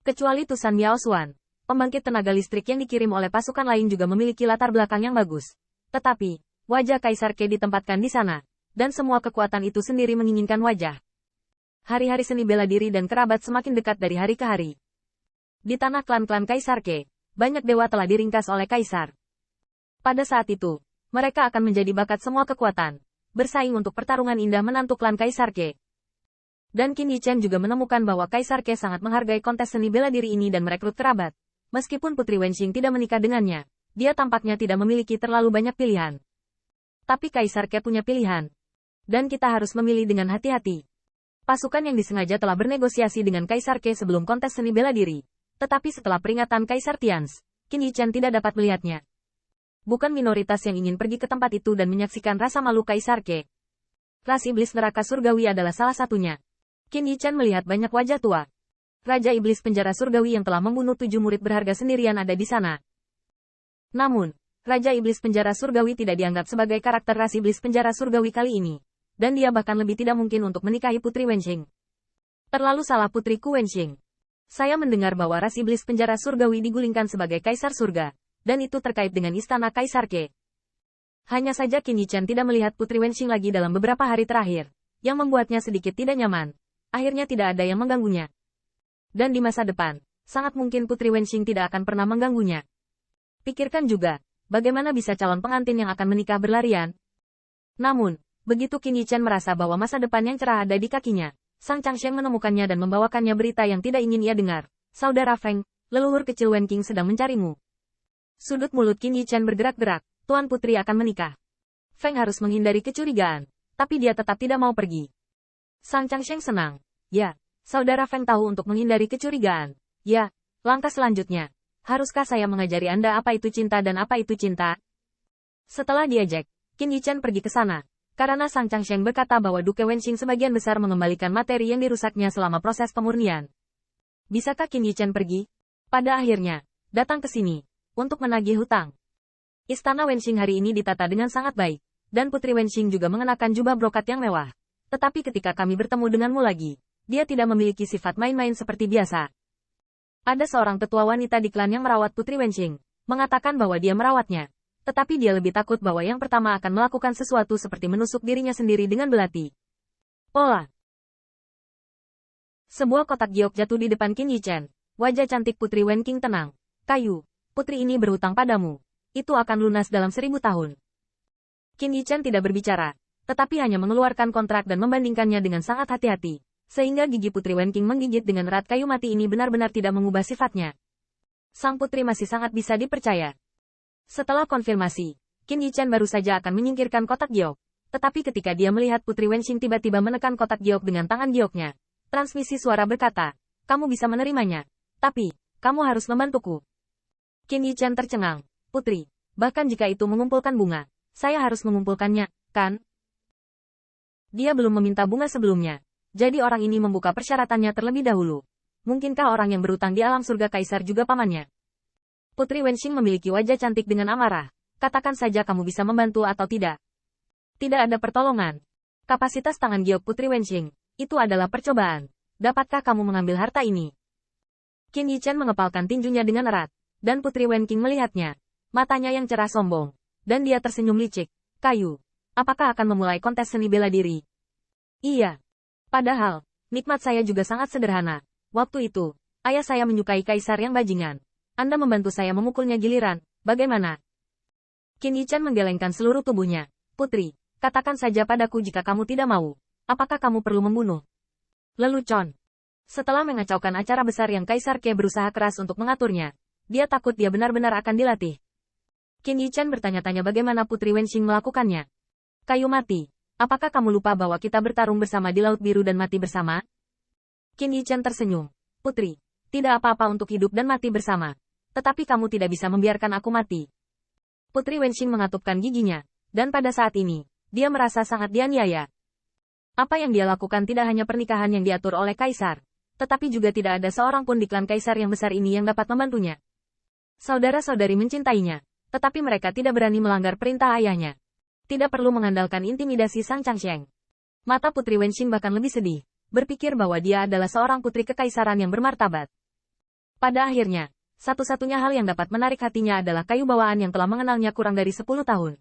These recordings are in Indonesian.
Kecuali Tusan Miaosuan, pembangkit tenaga listrik yang dikirim oleh pasukan lain juga memiliki latar belakang yang bagus. Tetapi, wajah Kaisar Ke ditempatkan di sana, dan semua kekuatan itu sendiri menginginkan wajah. Hari-hari seni bela diri dan kerabat semakin dekat dari hari ke hari. Di tanah klan-klan Kaisar Ke, banyak dewa telah diringkas oleh Kaisar. Pada saat itu, mereka akan menjadi bakat semua kekuatan, bersaing untuk pertarungan indah menantu klan Kaisar Ke. Dan Qin Yichen juga menemukan bahwa Kaisar Ke sangat menghargai kontes seni bela diri ini dan merekrut kerabat. Meskipun Putri Wenxing tidak menikah dengannya, dia tampaknya tidak memiliki terlalu banyak pilihan. Tapi Kaisar Ke punya pilihan. Dan kita harus memilih dengan hati-hati. Pasukan yang disengaja telah bernegosiasi dengan Kaisar Ke sebelum kontes seni bela diri. Tetapi setelah peringatan Kaisar Tianz, Qin Yichen tidak dapat melihatnya. Bukan minoritas yang ingin pergi ke tempat itu dan menyaksikan rasa malu Kaisar Ke. Ras Iblis Neraka Surgawi adalah salah satunya. Qin Yichen melihat banyak wajah tua. Raja Iblis Penjara Surgawi yang telah membunuh 7 murid berharga sendirian ada di sana. Namun, Raja Iblis Penjara Surgawi tidak dianggap sebagai karakter ras Iblis Penjara Surgawi kali ini. Dan dia bahkan lebih tidak mungkin untuk menikahi Putri Wenxing. Terlalu salah putriku Wenxing. Saya mendengar bahwa ras Iblis Penjara Surgawi digulingkan sebagai Kaisar Surga. Dan itu terkait dengan istana Kaisar Ke. Hanya saja Qin Yichen tidak melihat Putri Wenxing lagi dalam beberapa hari terakhir. Yang membuatnya sedikit tidak nyaman. Akhirnya tidak ada yang mengganggunya. Dan di masa depan, sangat mungkin Putri Wenxing tidak akan pernah mengganggunya. Pikirkan juga, bagaimana bisa calon pengantin yang akan menikah berlarian? Namun, begitu Qin Yichen merasa bahwa masa depan yang cerah ada di kakinya, Sang Changsheng menemukannya dan membawakannya berita yang tidak ingin ia dengar. Saudara Feng, leluhur kecil Wen Qing sedang mencarimu. Sudut mulut Qin Yichen bergerak-gerak, Tuan Putri akan menikah. Feng harus menghindari kecurigaan, tapi dia tetap tidak mau pergi. Sang Changsheng senang. Ya, saudara Feng tahu untuk menghindari kecurigaan. Ya, langkah selanjutnya. Haruskah saya mengajari Anda apa itu cinta dan apa itu cinta? Setelah diajak, Qin Yichen pergi ke sana. Karena Sang Changsheng berkata bahwa Duke Wenxing sebagian besar mengembalikan materi yang dirusaknya selama proses pemurnian. Bisakah Qin Yichen pergi? Pada akhirnya, datang ke sini. Untuk menagih hutang. Istana Wenxing hari ini ditata dengan sangat baik. Dan Putri Wenxing juga mengenakan jubah brokat yang mewah. Tetapi ketika kami bertemu denganmu lagi, dia tidak memiliki sifat main-main seperti biasa. Ada seorang tetua wanita di klan yang merawat Putri Wenxing, mengatakan bahwa dia merawatnya. Tetapi dia lebih takut bahwa yang pertama akan melakukan sesuatu seperti menusuk dirinya sendiri dengan belati. Pola. Sebuah kotak giok jatuh di depan Qin Yichen. Wajah cantik Putri Wenxing tenang. Kayu, putri ini berhutang padamu. Itu akan lunas dalam 1000 tahun. Qin Yichen tidak berbicara. Tetapi hanya mengeluarkan kontrak dan membandingkannya dengan sangat hati-hati, sehingga gigi Putri Wenxing menggigit dengan erat. Kayu mati ini benar-benar tidak mengubah sifatnya. Sang putri masih sangat bisa dipercaya. Setelah konfirmasi, Qin Yichen baru saja akan menyingkirkan kotak giok. Tetapi ketika dia melihat Putri Wenxing tiba-tiba menekan kotak giok dengan tangan gioknya, transmisi suara berkata, kamu bisa menerimanya. Tapi, kamu harus membantuku. Qin Yichen tercengang. Putri, bahkan jika itu mengumpulkan bunga, saya harus mengumpulkannya, kan? Dia belum meminta bunga sebelumnya. Jadi orang ini membuka persyaratannya terlebih dahulu. Mungkinkah orang yang berutang di alam surga Kaisar juga pamannya? Putri Wenxing memiliki wajah cantik dengan amarah. Katakan saja kamu bisa membantu atau tidak. Tidak ada pertolongan. Kapasitas tangan giok Putri Wenxing, itu adalah percobaan. Dapatkah kamu mengambil harta ini? Qin Yichen mengepalkan tinjunya dengan erat. Dan Putri Wenxing melihatnya. Matanya yang cerah sombong. Dan dia tersenyum licik. Kayu. Apakah akan memulai kontes seni bela diri? Iya. Padahal, nikmat saya juga sangat sederhana. Waktu itu, ayah saya menyukai Kaisar yang bajingan. Anda membantu saya memukulnya giliran, bagaimana? Qin Yichen menggelengkan seluruh tubuhnya. Putri, katakan saja padaku jika kamu tidak mau. Apakah kamu perlu membunuh? Lelucon. Setelah mengacaukan acara besar yang Kaisar Ke berusaha keras untuk mengaturnya, dia takut dia benar-benar akan dilatih. Qin Yichen bertanya-tanya bagaimana Putri Wenxing melakukannya. Kayu mati. Apakah kamu lupa bahwa kita bertarung bersama di Laut Biru dan mati bersama? Qin Yichen tersenyum. Putri, tidak apa-apa untuk hidup dan mati bersama. Tetapi kamu tidak bisa membiarkan aku mati. Putri Wenxing mengatupkan giginya. Dan pada saat ini, dia merasa sangat dianiaya. Apa yang dia lakukan tidak hanya pernikahan yang diatur oleh Kaisar. Tetapi juga tidak ada seorang pun di klan Kaisar yang besar ini yang dapat membantunya. Saudara-saudari mencintainya. Tetapi mereka tidak berani melanggar perintah ayahnya. Tidak perlu mengandalkan intimidasi Sang Changsheng. Mata Putri Wenxing bahkan lebih sedih, berpikir bahwa dia adalah seorang putri kekaisaran yang bermartabat. Pada akhirnya, satu-satunya hal yang dapat menarik hatinya adalah kayu bawaan yang telah mengenalnya kurang dari 10 tahun.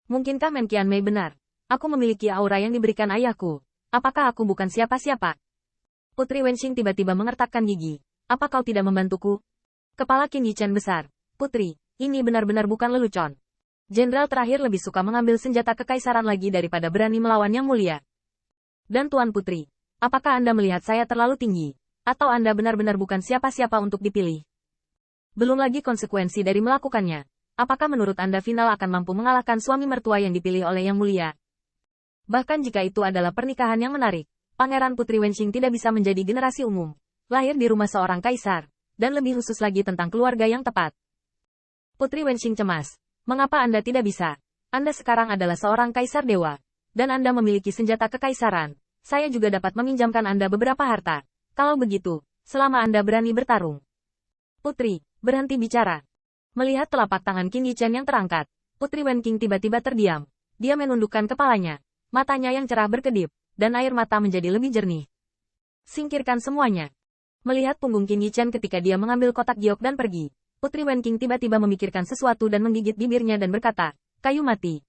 Mungkinkah Men Qianmei benar? Aku memiliki aura yang diberikan ayahku. Apakah aku bukan siapa-siapa? Putri Wenxing tiba-tiba mengertakkan gigi. Apa kau tidak membantuku? Kepala Qin Yichen besar. Putri, ini benar-benar bukan lelucon. Jenderal terakhir lebih suka mengambil senjata kekaisaran lagi daripada berani melawan Yang Mulia. Dan Tuan Putri, apakah Anda melihat saya terlalu tinggi? Atau Anda benar-benar bukan siapa-siapa untuk dipilih? Belum lagi konsekuensi dari melakukannya. Apakah menurut Anda final akan mampu mengalahkan suami mertua yang dipilih oleh Yang Mulia? Bahkan jika itu adalah pernikahan yang menarik, Pangeran Putri Wenxing tidak bisa menjadi generasi umum, lahir di rumah seorang kaisar, dan lebih khusus lagi tentang keluarga yang tepat. Putri Wenxing cemas. Mengapa Anda tidak bisa? Anda sekarang adalah seorang kaisar dewa, dan Anda memiliki senjata kekaisaran. Saya juga dapat meminjamkan Anda beberapa harta. Kalau begitu, selama Anda berani bertarung. Putri, berhenti bicara. Melihat telapak tangan Qin Yichen yang terangkat, Putri Wenqing tiba-tiba terdiam. Dia menundukkan kepalanya. Matanya yang cerah berkedip, dan air mata menjadi lebih jernih. Singkirkan semuanya. Melihat punggung Qin Yichen ketika dia mengambil kotak giok dan pergi, Putri Wenqing tiba-tiba memikirkan sesuatu dan menggigit bibirnya dan berkata, kayu mati.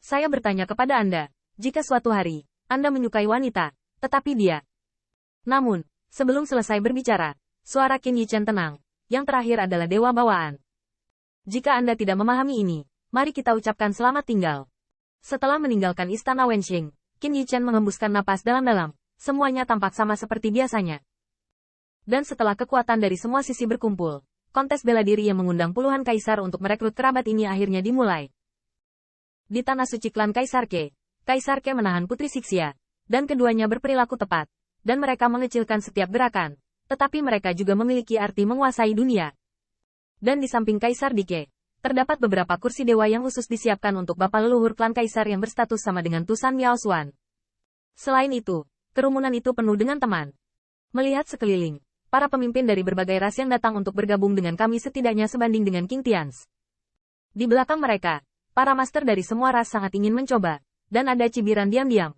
Saya bertanya kepada Anda, jika suatu hari, Anda menyukai wanita, tetapi dia. Namun, sebelum selesai berbicara, suara Qin Yichen tenang. Yang terakhir adalah dewa bawaan. Jika Anda tidak memahami ini, mari kita ucapkan selamat tinggal. Setelah meninggalkan istana Wenxing, Qin Yichen mengembuskan napas dalam-dalam. Semuanya tampak sama seperti biasanya. Dan setelah kekuatan dari semua sisi berkumpul, kontes bela diri yang mengundang puluhan kaisar untuk merekrut kerabat ini akhirnya dimulai. Di tanah suci klan Kaisar Ke menahan Putri Sixia, dan keduanya berperilaku tepat, dan mereka mengecilkan setiap gerakan, tetapi mereka juga memiliki arti menguasai dunia. Dan di samping Kaisar Dike, terdapat beberapa kursi dewa yang khusus disiapkan untuk bapak leluhur klan Kaisar yang berstatus sama dengan Tusan Miao Xuan. Selain itu, kerumunan itu penuh dengan teman. Melihat sekeliling, para pemimpin dari berbagai ras yang datang untuk bergabung dengan kami setidaknya sebanding dengan King Tians. Di belakang mereka, para master dari semua ras sangat ingin mencoba, dan ada cibiran diam-diam.